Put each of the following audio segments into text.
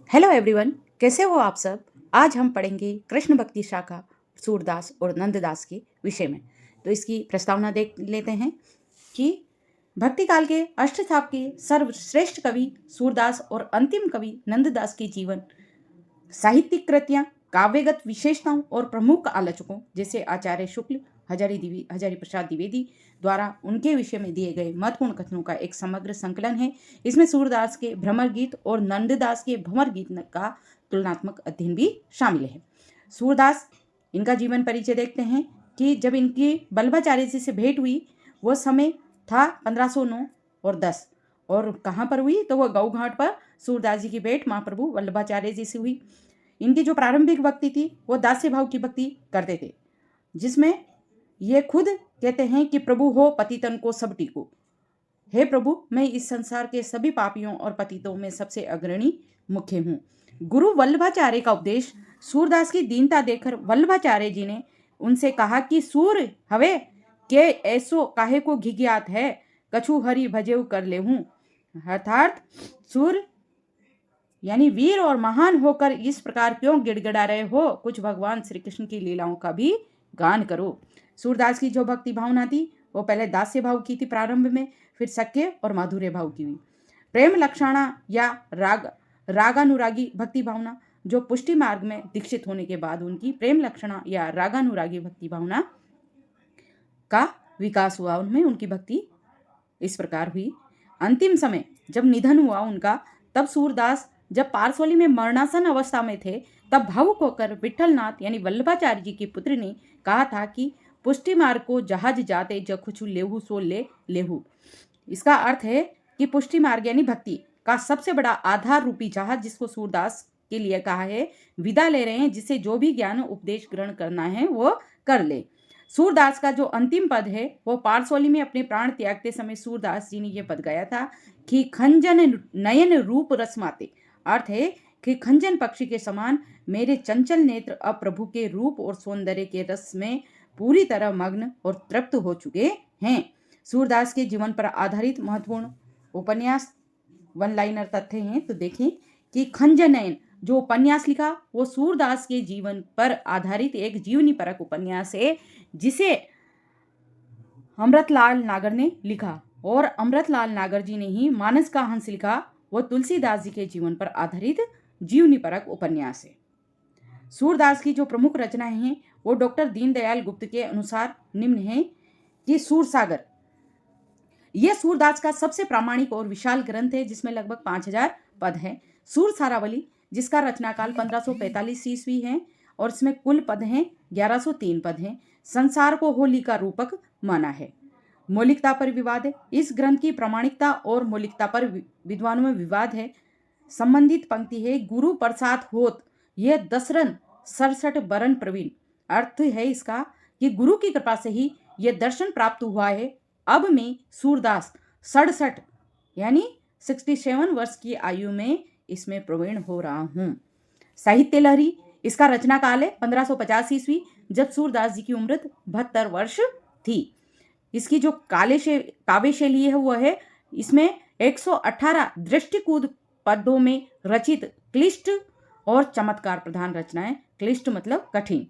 Hello everyone, कैसे हो आप सब। आज हम पढ़ेंगे कृष्ण भक्ति शाखा सूरदास और नंददास के विषय में। तो इसकी प्रस्तावना देख लेते हैं कि भक्ति काल के अष्टथाप के सर्वश्रेष्ठ कवि सूरदास और अंतिम कवि नंददास के जीवन, साहित्यिक कृतियां, काव्यगत विशेषताओं और प्रमुख आलोचकों जैसे आचार्य शुक्ल, हजारी प्रसाद द्विवेदी द्वारा उनके विषय में दिए गए महत्वपूर्ण कथनों का एक समग्र संकलन है। इसमें सूरदास के भ्रमर गीत और नंददास के भंवर गीत का तुलनात्मक अध्ययन भी शामिल है। सूरदास, इनका जीवन परिचय देखते हैं कि जब इनकी वल्लभाचार्य जी से भेंट हुई वो समय था 1509 और 10, और कहाँ पर हुई तो वह गऊ घाट पर सूरदास जी की भेंट महाप्रभु वल्लभाचार्य जी से हुई। इनकी जो प्रारंभिक भक्ति थी वो दास्य भाव की भक्ति करते थे, जिसमें ये खुद कहते हैं कि प्रभु हो पतितन को सब टीको, हे प्रभु मैं इस संसार के सभी पापियों और पतितों में सबसे अग्रणी मुख्य हूँ। गुरु वल्लभाचार्य का उपदेश, सूरदास की दीनता देखकर वल्लभाचार्य जी ने उनसे कहा कि सूर हवे के ऐसो काहे को घिघियात है, कछु हरि भजेऊ कर ले हूँ। अर्थात सूर यानी वीर और महान होकर इस प्रकार क्यों गिड़गिड़ा रहे हो, कुछ भगवान श्री कृष्ण की लीलाओं का भी गान करो। सूरदास की जो भक्ति भावना थी वो पहले दास्य भाव की थी प्रारंभ में, फिर सख्य और माधुर्य भाव की हुई। प्रेम लक्षणा या रागानुरागी भक्ति भावना, जो पुष्टि मार्ग में दीक्षित होने के बाद उनकी प्रेम लक्षणा या रागानुरागी भक्ति भावना का विकास हुआ, उनमें उनकी भक्ति इस प्रकार हुई। अंतिम समय जब निधन हुआ उनका, तब सूरदास जब पारसोली में मरणासन अवस्था में थे, तब भावुक होकर विठलनाथ यानी वल्लभाचार्य जी की पुत्री ने कहा था कि पुष्टि मार्ग को जहाज जाते ज कुछ लेहू सो ले लेहू। इसका अर्थ है कि पुष्टि मार्ग यानी भक्ति का सबसे बड़ा आधार रूपी जहाज, जिसको सूरदास के लिए कहा है, विदा ले रहे हैं, जिसे जो भी ज्ञान उपदेश ग्रहण करना है वो कर ले। सूरदास का जो अंतिम पद है वो पारसोली में अपने प्राण त्यागते समय सूरदास जी ने यह पद गाया था कि खंजन नयन रूप रसमाते। अर्थ है कि खंजन पक्षी के समान मेरे चंचल नेत्र अब प्रभु के रूप और सौंदर्य के रस में पूरी तरह मग्न और तृप्त हो चुके हैं। सूरदास के जीवन पर आधारित महत्वपूर्ण उपन्यास वन लाइनर तथ्य हैं। तो देखें कि खंजनयन जो उपन्यास लिखा वो सूरदास के जीवन पर आधारित एक जीवनी परक उपन्यास है, जिसे अमृतलाल नागर ने लिखा, और अमृतलाल नागर जी ने ही मानस का हंस लिखा। वो तुलसीदास जी के जीवन पर आधारित जीवनी परक उपन्यास है। सूरदास की जो प्रमुख रचनाएं हैं वो डॉक्टर दीनदयाल गुप्त के अनुसार निम्न है कि सूरसागर, यह सूरदास का सबसे प्रामाणिक और विशाल ग्रंथ है, जिसमें लगभग 5000 पद हैं। सूर सारावली, जिसका रचनाकाल 1545 ईस्वी है और इसमें कुल पद हैं 1103 पद हैं, संसार को होली का रूपक माना है। मौलिकता पर विवाद है। इस ग्रंथ की प्रामाणिकता और मौलिकता पर विद्वानों में विवाद है। संबंधित पंक्ति है, गुरु प्रसाद होत यह दसरन 67 बरन प्रवीण। अर्थ है इसका कि गुरु की कृपा से ही यह दर्शन प्राप्त हुआ है। अब मैं सूरदास 67 यानी 67 वर्ष की आयु में इसमें प्रवीण हो रहा हूँ। साहित्य लहरी, इसका रचना काल है 1550 ईस्वी, जब सूरदास जी की उम्र 72 वर्ष थी। इसकी जो काव्य शैली है वो है, इसमें 118 दृष्टिकूट पदों में रचित क्लिष्ट और चमत्कार प्रधान रचनाएं, क्लिष्ट मतलब कठिन।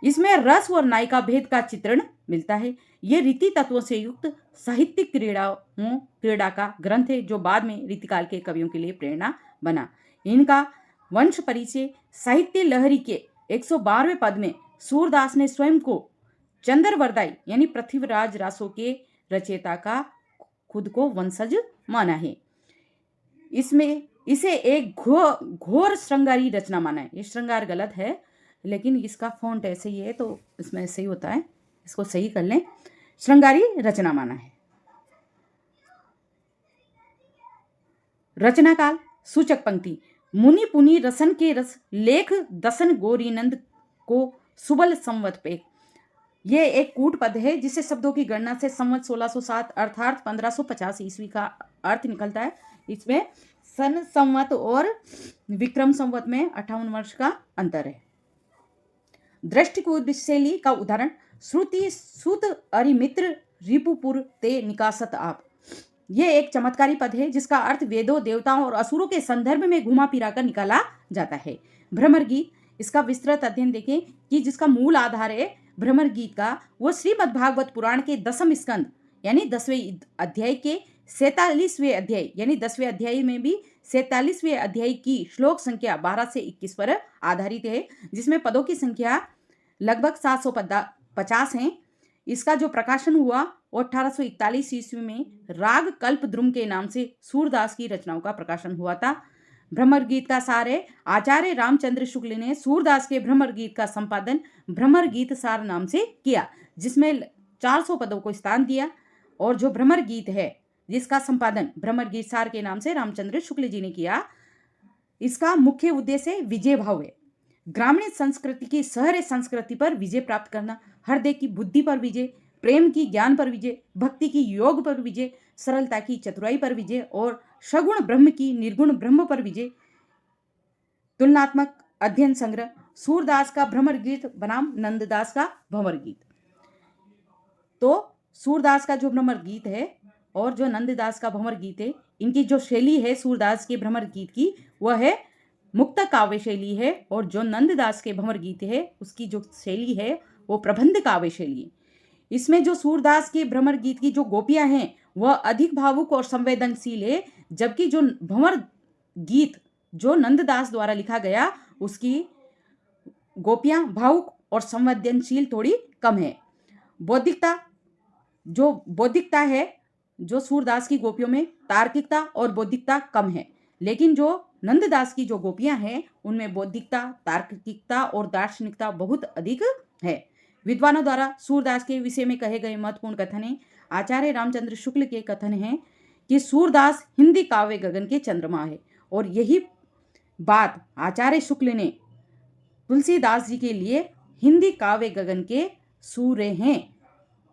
इसमें रस और नायिका भेद का चित्रण मिलता है। ये रीति तत्वों से युक्त साहित्यिक क्रीड़ा का ग्रंथ है, जो बाद में रीतिकाल के कवियों के लिए प्रेरणा बना। इनका वंश परिचय, साहित्य लहरी के 112वें पद में सूरदास ने स्वयं को चंद्रवरदाई यानी पृथ्वीराज रासो के रचयिता का खुद को वंशज माना है। इसमें इसे एक घोर श्रृंगारी रचना माना है। ये श्रृंगार गलत है, लेकिन इसका फॉन्ट ऐसे ही है तो इसमें ऐसे ही होता है, इसको सही कर लें। श्रृंगारी रचना माना है। रचना काल, सूचक पंक्ति, मुनि पुनि रसन के रस लेख दसन गौरीनंद को सुबल संवत पे। ये एक कूट पद है, जिसे शब्दों की गणना से संवत 1607 अर्थात 1550 ईस्वी का अर्थ निकलता है। इसमें सन संवत और विक्रम संवत में 58 वर्ष का अंतर है। दृष्टिकूट शैली का उदाहरण, श्रुति सुत अरिमित्र रिपुपुर ते निकासत आप। ये एक चमत्कारी पद है जिसका अर्थ वेदों, देवताओं और असुरों के संदर्भ में घुमा फिरा कर निकाला जाता है। भ्रमर गीत, इसका विस्तृत अध्ययन देखें कि जिसका मूल आधार है भ्रमर गीत का, वो श्रीमद् भागवत पुराण के 10वें स्कंद यानी 10वें अध्याय के 47वें अध्याय यानी 10वें अध्याय में भी 47वें अध्याय की श्लोक संख्या 12 से 21 पर आधारित है, जिसमें पदों की संख्या लगभग 750 हैं। इसका जो प्रकाशन हुआ वो 1841 ईस्वी में राग कल्पद्रुम के नाम से सूरदास की रचनाओं का प्रकाशन हुआ था। भ्रमर गीत का सार है आचार्य रामचंद्र शुक्ल ने सूरदास के भ्रमर गीत का संपादन भ्रमर गीत सार नाम से किया, जिसमें 400 पदों को स्थान दिया। और जो भ्रमर गीत है जिसका संपादन भ्रमर गीत सार के नाम से रामचंद्र शुक्ल जी ने किया, इसका मुख्य उद्देश्य विजय भाव है। ग्रामीण संस्कृति की शहरी संस्कृति पर विजय प्राप्त करना, हृदय की बुद्धि पर विजय, प्रेम की ज्ञान पर विजय, भक्ति की योग पर विजय, सरलता की चतुराई पर विजय और सगुण ब्रह्म की निर्गुण ब्रह्म पर विजय। तुलनात्मक अध्ययन संग्रह सूरदास का भ्रमर गीत बनाम नंददास का भंवर गीत। तो सूरदास का जो भ्रमर गीत है और जो नंददास का भंवर गीत है, इनकी जो शैली है सूरदास के भ्रमर गीत की वह है मुक्त काव्य शैली है, और जो नंददास के भंवर गीत है उसकी जो शैली है वो प्रबंध काव्य शैली है। इसमें जो सूरदास के भ्रमर गीत की जो गोपियां हैं वह अधिक भावुक और संवेदनशील है, जबकि जो भंवर गीत जो नंददास द्वारा लिखा गया उसकी गोपियां भावुक और संवेदनशील थोड़ी कम है। बौद्धिकता है जो सूरदास की गोपियों में तार्किकता और बौद्धिकता कम है, लेकिन जो नंददास की जो गोपियां हैं उनमें बौद्धिकता, तार्किकता और दार्शनिकता बहुत अधिक है। विद्वानों द्वारा सूरदास के विषय में कहे गए महत्वपूर्ण कथन है। आचार्य रामचंद्र शुक्ल के कथन है कि सूरदास हिंदी काव्य गगन के चंद्रमा है, और यही बात आचार्य शुक्ल ने तुलसीदास जी के लिए हिंदी काव्य गगन के सूर्य हैं,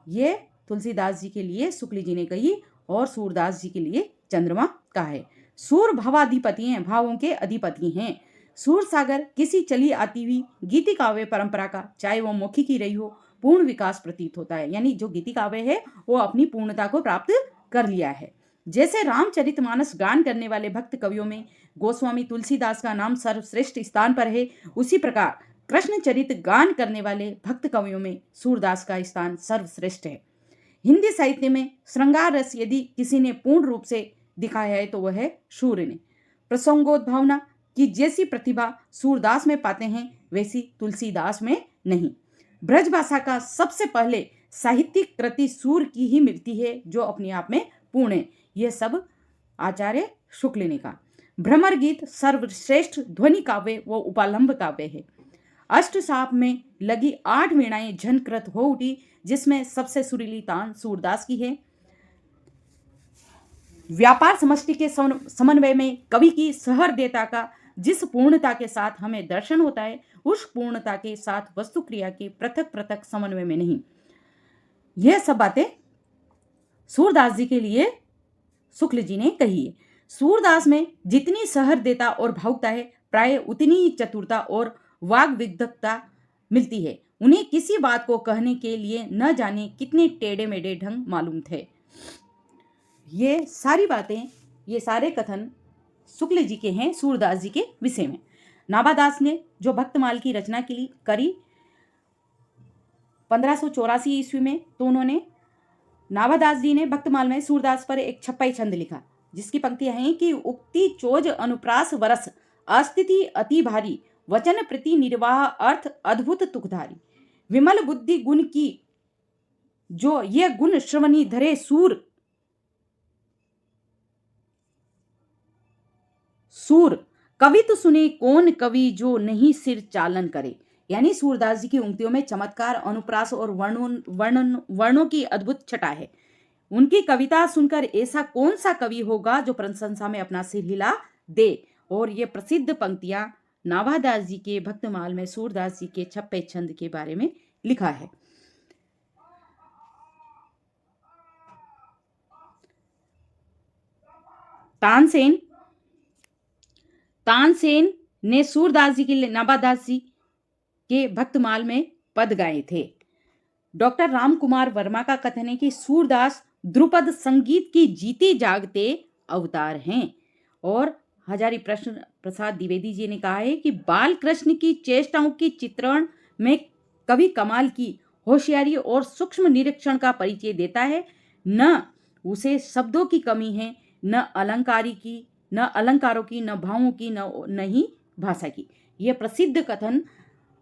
ये तुलसीदास जी के लिए शुक्ल जी ने कही और सूरदास जी के लिए चंद्रमा का है। सूर भावाधिपति हैं, भावों के अधिपति हैं। सूर सागर किसी चली आती हुई गीति काव्य परंपरा का, चाहे वो मौखिक ही रही हो, पूर्ण विकास प्रतीत होता है। यानी जो गीति काव्य है वो अपनी पूर्णता को प्राप्त कर लिया है। जैसे रामचरितमानस गान करने वाले भक्त कवियों में गोस्वामी तुलसीदास का नाम सर्वश्रेष्ठ स्थान पर है, उसी प्रकार कृष्ण चरित गान करने वाले भक्त कवियों में सूरदास का स्थान सर्वश्रेष्ठ है। हिंदी साहित्य में श्रृंगार रस यदि किसी ने पूर्ण रूप से दिखाया है तो वह है सूर्य ने। प्रसंगोद्भावना की जैसी प्रतिभा सूरदास में पाते हैं वैसी तुलसीदास में नहीं। ब्रज भाषा का सबसे पहले साहित्यिक कृति सूर की ही मिलती है जो अपने आप में पूर्ण है। यह सब आचार्य शुक्ल ने कहा। भ्रमर गीत सर्वश्रेष्ठ ध्वनि काव्य व उपालंब काव्य है। अष्ट साप में लगी 8 वीणाएं झनकृत हो उठी, जिसमें सबसे सुरीली तान सूरदास की है। व्यापार समष्टि के समन्वय में कवि की सहृदयता का जिस पूर्णता के साथ हमें दर्शन होता है, उस पूर्णता के साथ वस्तु क्रिया के पृथक पृथक समन्वय में नहीं। यह सब बातें सूरदास जी के लिए शुक्ल जी ने कही है। सूरदास में जितनी सहृदयता और भावुकता है, प्राय उतनी ही चतुरता और वाग्विदग्धता मिलती है। उन्हें किसी बात को कहने के लिए न जाने कितने टेढ़े मेढ़े ढंग मालूम थे। ये सारी बातें, ये सारे कथन शुक्ल जी के हैं सूरदास जी के विषय में। नाभादास ने जो भक्तमाल की रचना के लिए करी 1584 ईस्वी में, तो उन्होंने नाभादास जी ने भक्तमाल में सूरदास पर एक छप्पई छंद लिखा, जिसकी पंक्तियां हैं कि उक्ति चोज अनुप्रास वरस, अस्थिति अति भारी, वचन प्रति निर्वाह अर्थ अद्भुत तुकधारी, विमल बुद्धि गुण की जो ये गुण श्रवणी धरे सूर कवि तो सुने कौन कवि जो नहीं सिर चालन करे। यानी सूरदास जी की उक्तियों में चमत्कार, अनुप्रास और वर्णों की अद्भुत छटा है। उनकी कविता सुनकर ऐसा कौन सा कवि होगा जो प्रशंसा में अपना सिर हिला दे। और ये प्रसिद्ध पंक्तियां नाभादास जी के भक्तमाल में सूरदास जी के छप्पे छंद के बारे में लिखा है। तानसेन ने सूरदास जी के लिए नाभादास जी के भक्तमाल में पद गाए थे। डॉक्टर राम कुमार वर्मा का कथन है कि सूरदास ध्रुपद संगीत की जीते जागते अवतार हैं। और हजारी प्रसाद द्विवेदी जी ने कहा है कि बाल कृष्ण की चेष्टाओं की चित्रण में कवि कमाल की होशियारी और सूक्ष्म निरीक्षण का परिचय देता है। न उसे शब्दों की कमी है, न अलंकारों की, न भावों की, न ही भाषा की। यह प्रसिद्ध कथन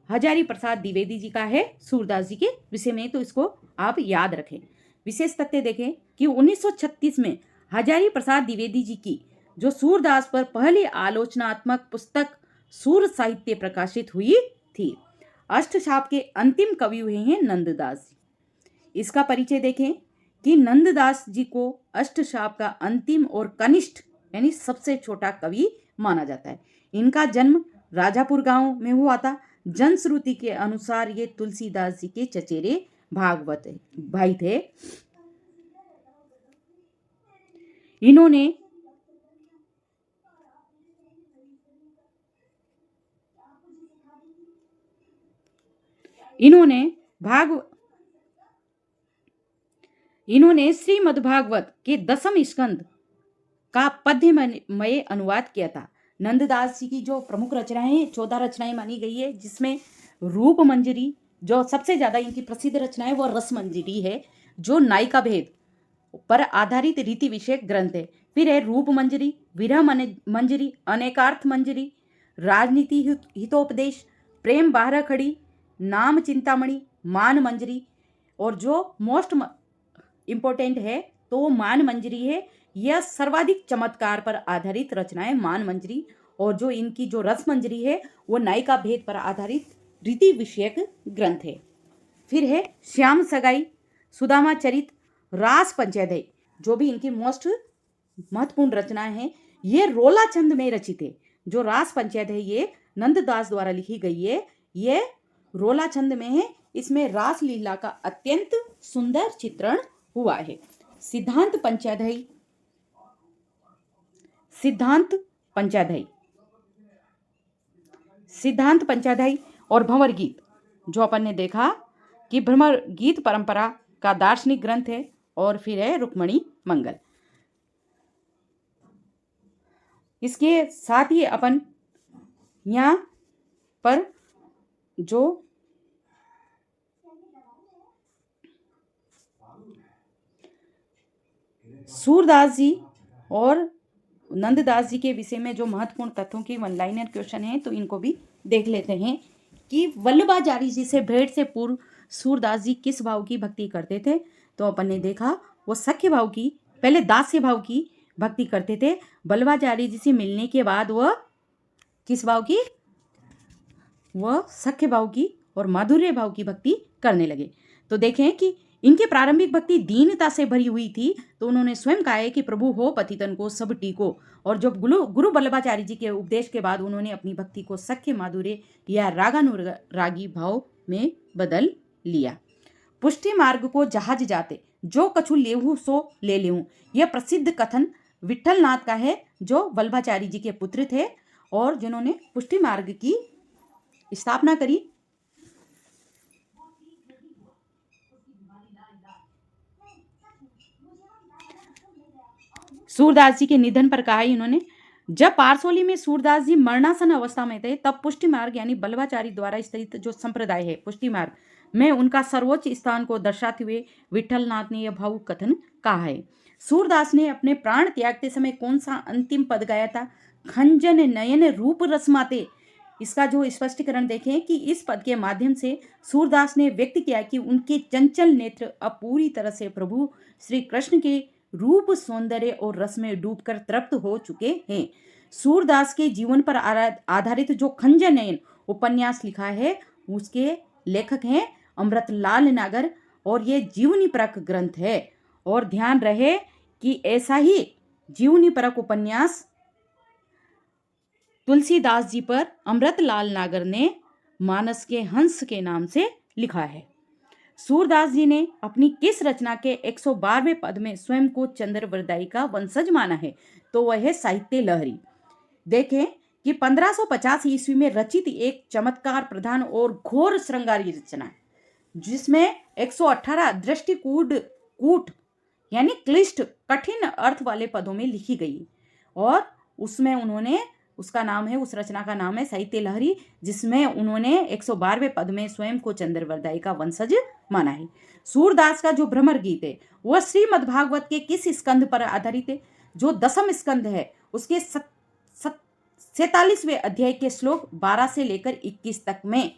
हजारी प्रसाद द्विवेदी जी का है सूरदास जी के विषय में, तो इसको आप याद रखें। विशेष तथ्य देखें कि 1936 में हजारी प्रसाद द्विवेदी जी की जो सूरदास पर पहली आलोचनात्मक पुस्तक सूर साहित्य प्रकाशित हुई थी। अष्टशाप के अंतिम कवि हुए हैं नंददास जी। इसका परिचय देखें कि नंददास जी को अष्टशाप का अंतिम और कनिष्ठ यानी सबसे छोटा कवि माना जाता है। इनका जन्म राजापुर गांव में हुआ था। जनश्रुति के अनुसार ये तुलसीदास जी के चचेरे भाई थे। इन्होंने श्रीमद्भागवत के 10वें स्कंद का पद्यमय अनुवाद किया था। नंददास जी की जो प्रमुख रचनाएं 14 रचनाएं मानी गई है, जिसमें रूप मंजरी जो सबसे ज्यादा इनकी प्रसिद्ध रचना है वो रस मंजरी है, जो नायिका भेद पर आधारित रीति विषयक ग्रंथ है। फिर है रूप मंजरी, विरह मंजरी, अनेकार्थ मंजरी, राजनीति हितोपदेश, प्रेम बारह खड़ी, नाम चिंतामणि, मान मंजरी, और जो मोस्ट इंपॉर्टेंट है तो वो मान मंजरी है। यह सर्वाधिक चमत्कार पर आधारित रचना है मान मंजरी। और जो इनकी जो रस मंजरी है वो नायिका भेद पर आधारित रीति विषयक ग्रंथ है। फिर है श्याम सगाई, सुदामा चरित, रास पंचेदय, जो भी इनकी मोस्ट महत्वपूर्ण रचनाएं हैं। ये रोला छंद में रचित है। जो रास पंचेदय ये नंददास द्वारा लिखी गई है, ये रोला छंद में है। इसमें रास लीला का अत्यंत सुंदर चित्रण हुआ है। सिद्धांत पंचाध्यायी और भंवर गीत, जो अपन ने देखा कि भ्रमर गीत परंपरा का दार्शनिक ग्रंथ है। और फिर है रुक्मणी मंगल। इसके साथ ही अपन यहाँ पर जो सूरदास जी और नंददास जी के विषय में जो महत्वपूर्ण तथ्यों की वन लाइनर क्वेश्चन है, तो इनको भी देख लेते हैं कि वल्लभाचारी जी से भेंट से पूर्व सूरदास जी किस भाव की भक्ति करते थे। तो अपन ने देखा वो सख्य भाव की, पहले दास्य भाव की भक्ति करते थे। वल्लभाचारी जी से मिलने के बाद वह किस भाव की, वह सख्य भाव की और माधुर्य भाव की भक्ति करने लगे। तो देखें कि इनकी प्रारंभिक भक्ति दीनता से भरी हुई थी। तो उन्होंने स्वयं कहा है कि प्रभु हो पतितन को सब टीको। और जब गुरु वल्लभाचार्य जी के उपदेश के बाद उन्होंने अपनी भक्ति को सख्य माधुर्य या रागानुरागी भाव में बदल लिया। पुष्टि मार्ग को जहाज जाते, जो कछु लेहू सो ले लेहूं, यह प्रसिद्ध कथन विठल नाथ का है, जो वल्लभाचार्य जी के पुत्र थे और जिन्होंने पुष्टि मार्ग की स्थापना करी। सूरदास जी के निधन पर कहा इन्होंने, जब पारसोली में सूरदास जी मरणासन अवस्था में थे, तब पुष्टि मार्ग यानी वल्लभाचार्य द्वारा स्थित जो संप्रदाय है पुष्टि मार्ग में उनका सर्वोच्च स्थान को दर्शाते हुए विठलनाथ ने यह भावुक कथन कहा है। सूरदास ने अपने प्राण त्यागते समय कौन सा अंतिम पद गाया था? खंजन नयन रूप रसमाते। इसका जो स्पष्टीकरण देखें कि इस पद के माध्यम से सूरदास ने व्यक्त किया कि उनके चंचल नेत्र अब पूरी तरह से प्रभु श्री कृष्ण के रूप, सौंदर्य और रस में डूबकर तृप्त हो चुके हैं। सूरदास के जीवन पर आधारित जो खंजन नयन उपन्यास लिखा है, उसके लेखक हैं अमृतलाल नागर, और ये जीवनी परक ग्रंथ है। और ध्यान रहे कि ऐसा ही जीवनी परक उपन्यास तुलसीदास जी पर अमृतलाल नागर ने मानस के हंस के नाम से लिखा है। सूरदास जी ने अपनी किस रचना के 112वें पद में स्वयं को चंद्रवरदाई का वंशज माना है? तो वह है साहित्य लहरी। देखें कि 1550 ईस्वी में रचित एक चमत्कार प्रधान और घोर श्रृंगारी रचना, जिसमें 118 दृष्टिकूट यानी क्लिष्ट कठिन अर्थ वाले पदों में लिखी गई। और उसमें उन्होंने, उसका नाम है, उस रचना का नाम है साहित्य लहरी, जिसमें उन्होंने 112वें पद में स्वयं को चंद्रवरदाई का वंशज माना है। सूरदास का जो भ्रमर गीत है वह श्रीमद् भागवत के किस स्कंद पर आधारित है? जो 10वां स्कंद है उसके 47वें अध्याय के श्लोक 12 से लेकर 21 तक में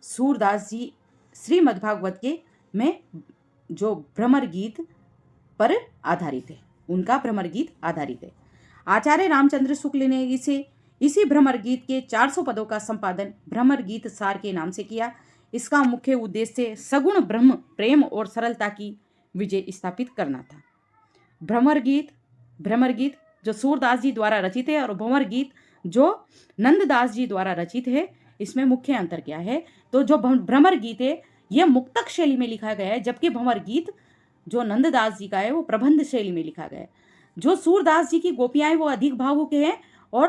सूरदास जी श्रीमद् भागवत के में जो भ्रमर गीत पर आधारित है, उनका भ्रमर गीत आधारित है। आचार्य रामचंद्र शुक्ल ने इसी भ्रमर गीत के 400 पदों का संपादन भ्रमर गीत सार के नाम से किया। इसका मुख्य उद्देश्य सगुण ब्रह्म प्रेम और सरलता की विजय स्थापित करना था। भ्रमर गीत जो सूरदास जी द्वारा रचित है और भंवर गीत जो नंददास जी द्वारा रचित है, इसमें मुख्य अंतर क्या है? तो जो भ्रमर गीत है यह मुक्तक शैली में लिखा गया है, जबकि भंवर गीत जो नंददास जी का है वो प्रबंध शैली में लिखा गया है। जो सूरदास जी की गोपियां वो अधिक भावुक हैं और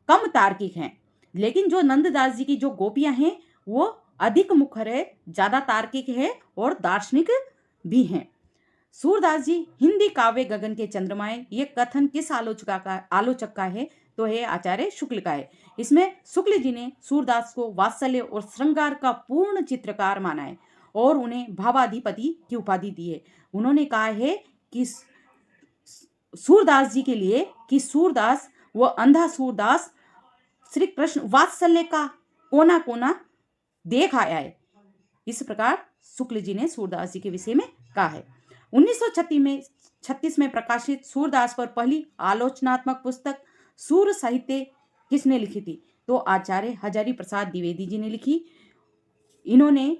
कम तार्किक हैं, लेकिन जो नंददास जी की जो गोपियां हैं वो अधिक मुखर है, ज्यादा तार्किक है और दार्शनिक भी हैं। सूरदास जी हिंदी काव्य गगन के चंद्रमाएं, ये कथन किस आलोचक का है? तो है आचार्य शुक्ल का है। इसमें शुक्ल जी ने सूरदास को वात्सल्य और श्रृंगार का पूर्ण चित्रकार माना है और उन्हें भावाधिपति की उपाधि दी है। उन्होंने कहा है कि सूरदास जी के लिए कि सूरदास वो अंधा सूरदास श्री कृष्ण वात्सल्य का कोना कोना देख आया है। इस प्रकार शुक्ल जी ने सूरदास जी के विषय में कहा है। 1936 में प्रकाशित सूरदास पर पहली आलोचनात्मक पुस्तक सूर साहित्य किसने लिखी थी? तो आचार्य हजारी प्रसाद द्विवेदी जी ने लिखी। इन्होंने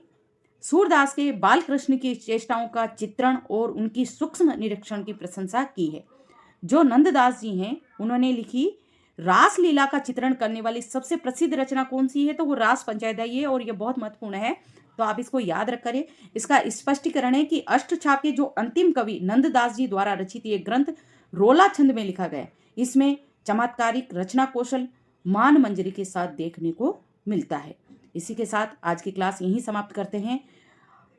सूरदास के बालकृष्ण की चेष्टाओं का चित्रण और उनकी सूक्ष्म निरीक्षण की प्रशंसा की है। जो नंददास जी हैं उन्होंने लिखी रास लीला का चित्रण करने वाली सबसे प्रसिद्ध रचना कौन सी है? तो वो रास पंचायदाई है और ये बहुत महत्वपूर्ण है, तो आप इसको याद रख करें। इसका स्पष्टीकरण है कि अष्टछाप के जो अंतिम कवि नंददास जी द्वारा रचित ये ग्रंथ रोला छंद में लिखा गया। इसमें चमत्कारिक रचना कौशल मान मंजरी के साथ देखने को मिलता है। इसी के साथ आज की क्लास यहीं समाप्त करते हैं।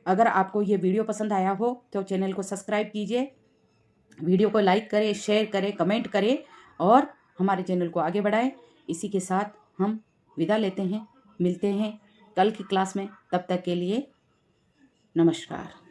अगर आपको ये वीडियो पसंद आया हो तो चैनल को सब्सक्राइब कीजिए, वीडियो को लाइक करें, शेयर करें, कमेंट करें और हमारे चैनल को आगे बढ़ाएं। इसी के साथ हम विदा लेते हैं, मिलते हैं कल की क्लास में। तब तक के लिए नमस्कार।